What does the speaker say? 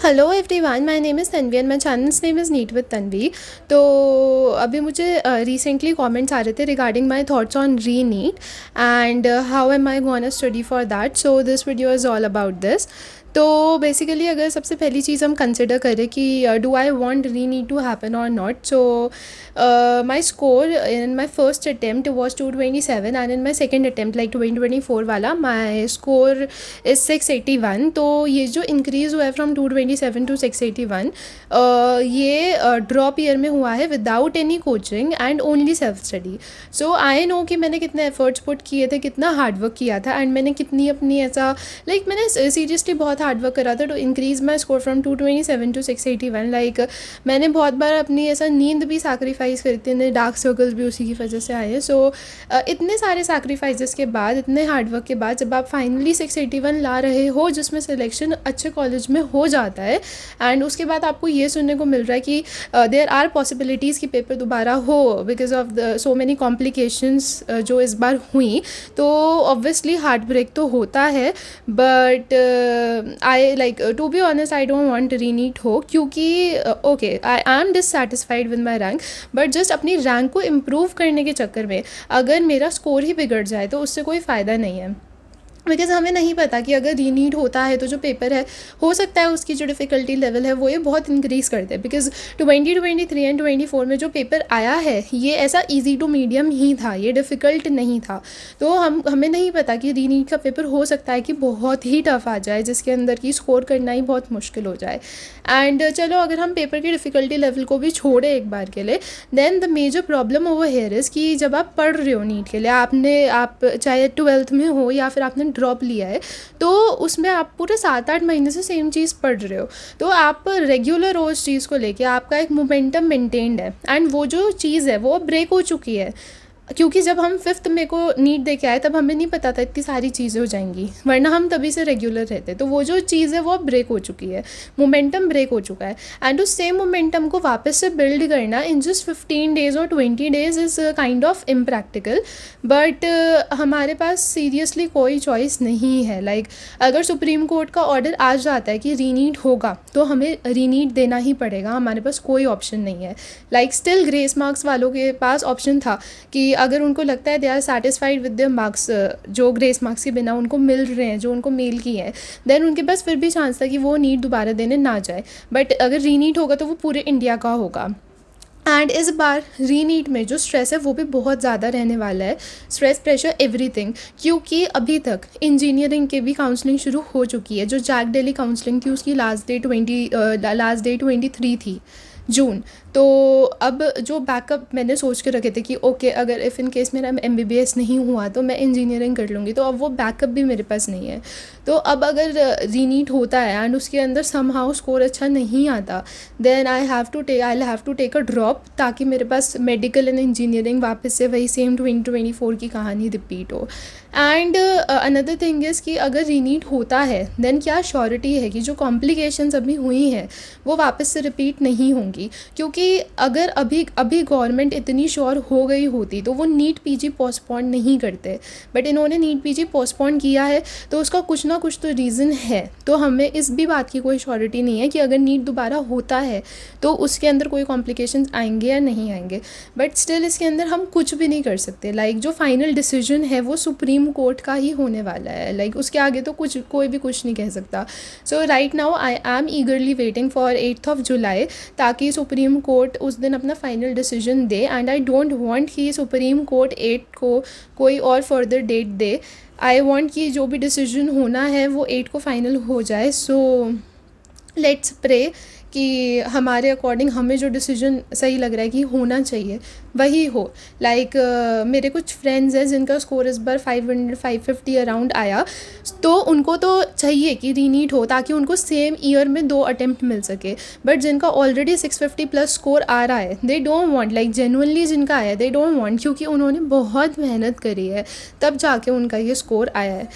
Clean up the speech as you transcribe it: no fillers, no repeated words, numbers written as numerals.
Hello everyone, my name is Tanvi and my channel's name is NEET with Tanvi. तो अभी मुझे recently comments आ रहे थे regarding my thoughts on re NEET and how am I gonna study for that. So this video is all about this. तो basically अगर सबसे पहली चीज़ हम कंसिडर करें कि do I want re NEET to happen और not, so my score in my first attempt was 227 and in my second attempt like 2024 वाला माई स्कोर इज़ 681। तो ये जो इंक्रीज़ हुआ है फ्रॉम 227 टू 681, ये ड्रॉप ईयर में हुआ है without any coaching and only self study. So I know कि मैंने कितने एफर्ट्स पुट किए थे, कितना हार्डवर्क किया था एंड मैंने कितनी अपनी ऐसा मैंने सीरियसली बहुत हार्डवर्क करा था to increase my score from 227 to 681। मैंने बहुत बार अपनी ऐसा नींद भी सैक्रिफाइस करी थी, डार्क सर्कल्स भी उसी की वजह से आए हैं। सो इतने सारे सैक्रिफाइसेस के बाद, इतने हार्डवर्क के बाद जब आप फाइनली 681 ला रहे हो जिसमें सिलेक्शन अच्छे कॉलेज में हो जाता है एंड उसके बाद आपको ये सुनने को मिल रहा है कि देयर आर पॉसिबिलिटीज़ कि पेपर दोबारा हो because of the so many complications जो इस बार हुई, तो ऑब्वियसली हार्ट ब्रेक तो होता है। But I to be honest I don't want re NEET हो, क्योंकि okay I am dissatisfied with my rank, but just अपनी रैंक को इम्प्रूव करने के चक्कर में अगर मेरा स्कोर ही बिगड़ जाए तो उससे कोई फ़ायदा नहीं है। बिकॉज़ हमें नहीं पता कि अगर रीनीट होता है तो जो पेपर है हो सकता है उसकी जो डिफ़िकल्टी लेवल है वो ये बहुत इंक्रीज़ कर दे। बिकॉज़ 2023 एंड 24 में जो पेपर आया है ये ऐसा इजी टू मीडियम ही था, ये डिफ़िकल्ट नहीं था। तो हमें नहीं पता कि रीनीट का पेपर हो सकता है कि बहुत ही टफ़ आ जाए जिसके अंदर की स्कोर करना ही बहुत मुश्किल हो जाए। एंड चलो अगर हम पेपर की डिफ़िकल्टी लेवल को भी छोड़े एक बार के लिए, then the major problem over here is कि जब आप पढ़ रहे हो नीट के लिए, आप चाहे 12th में हो या फिर आपने ड्रॉप लिया है, तो उसमें आप पूरे 7-8 महीने से सेम चीज़ पढ़ रहे हो, तो आप रेगुलर हो उस चीज़ को लेके, आपका एक मोमेंटम मेंटेन्ड है एंड वो जो चीज़ है वो ब्रेक हो चुकी है। क्योंकि जब हम 5th में को नीट दे के आए तब हमें नहीं पता था इतनी सारी चीज़ें हो जाएंगी, वरना हम तभी से रेगुलर रहते। तो वो जो चीज़ है वो ब्रेक हो चुकी है, मोमेंटम ब्रेक हो चुका है एंड उस सेम मोमेंटम को वापस से बिल्ड करना इन जस्ट 15 डेज़ और 20 days is kind of impractical. But हमारे पास सीरियसली कोई चॉइस नहीं है। अगर सुप्रीम कोर्ट का ऑर्डर आ जाता है कि रीनीट होगा तो हमें रीनीट देना ही पड़ेगा, हमारे पास कोई ऑप्शन नहीं है। स्टिल ग्रेस मार्क्स वालों के पास ऑप्शन था कि अगर उनको लगता है they are satisfied with their marks, जो ग्रेस मार्क्स के बिना उनको मिल रहे हैं, जो उनको मेल किए हैं, देन उनके पास फिर भी चांस था कि वो नीट दोबारा देने ना जाए। बट अगर रीनीट होगा तो वो पूरे इंडिया का होगा। एंड इस बार रीनीट में जो स्ट्रेस है वो भी बहुत ज़्यादा रहने वाला है, स्ट्रेस, प्रेशर, एवरीथिंग। क्योंकि अभी तक इंजीनियरिंग के भी काउंसलिंग शुरू हो चुकी है। जो जैक दिल्ली काउंसलिंग थी उसकी लास्ट डेट 23 थी जून। तो अब जो बैकअप मैंने सोच के रखे थे कि ओके अगर इफ़ इन केस मेरा MBBS नहीं हुआ तो मैं इंजीनियरिंग कर लूँगी, तो अब वो बैकअप भी मेरे पास नहीं है। तो अब अगर रीनीट होता है एंड उसके अंदर समहाउ स्कोर अच्छा नहीं आता, then I have to take a drop, ताकि मेरे पास मेडिकल एंड इंजीनियरिंग वापस से वही सेम 2024 की कहानी रिपीट हो। एंड अनदर थिंग इज़ कि अगर रीनीट होता है देन क्या श्योरिटी है कि जो कॉम्प्लिकेशंस अभी हुई हैं वो वापस से रिपीट नहीं होंगी। क्योंकि अगर अभी गवर्नमेंट इतनी श्योर हो गई होती तो वो नीट PG पोस्टपोन नहीं करते, बट इन्होंने नीट PG पोस्टपोन किया है तो उसका कुछ ना कुछ तो रीज़न है। तो हमें इस भी बात की कोई श्योरिटी नहीं है कि अगर नीट दोबारा होता है तो उसके अंदर कोई कॉम्प्लिकेशंस आएंगे या नहीं आएंगे। बट स्टिल इसके अंदर हम कुछ भी नहीं कर सकते। जो फाइनल डिसीजन है वो सुप्रीम कोर्ट का ही होने वाला है। उसके आगे तो कोई भी कुछ नहीं कह सकता। So right now I am eagerly waiting for 8th July, ताकि सुप्रीम कोर्ट उस दिन अपना फाइनल डिसीजन दे। एंड आई डोंट वांट कि सुप्रीम कोर्ट 8 को कोई और फर्दर डेट दे। आई वांट कि जो भी डिसीजन होना है वो 8 को फाइनल हो जाए। सो लेट्स प्रे कि हमारे अकॉर्डिंग हमें जो डिसीजन सही लग रहा है कि होना चाहिए वही हो। मेरे कुछ फ्रेंड्स हैं जिनका स्कोर इस बार 550 अराउंड आया, तो उनको तो चाहिए कि रीनीट हो ताकि उनको सेम ईयर में 2 अटेम्प्ट मिल सके। बट जिनका ऑलरेडी 650 प्लस स्कोर आ रहा है, दे डोंट वांट, जेन्युइनली जिनका आया है, दे डोंट वांट, क्योंकि उन्होंने बहुत मेहनत करी है तब जाके उनका ये स्कोर आया है।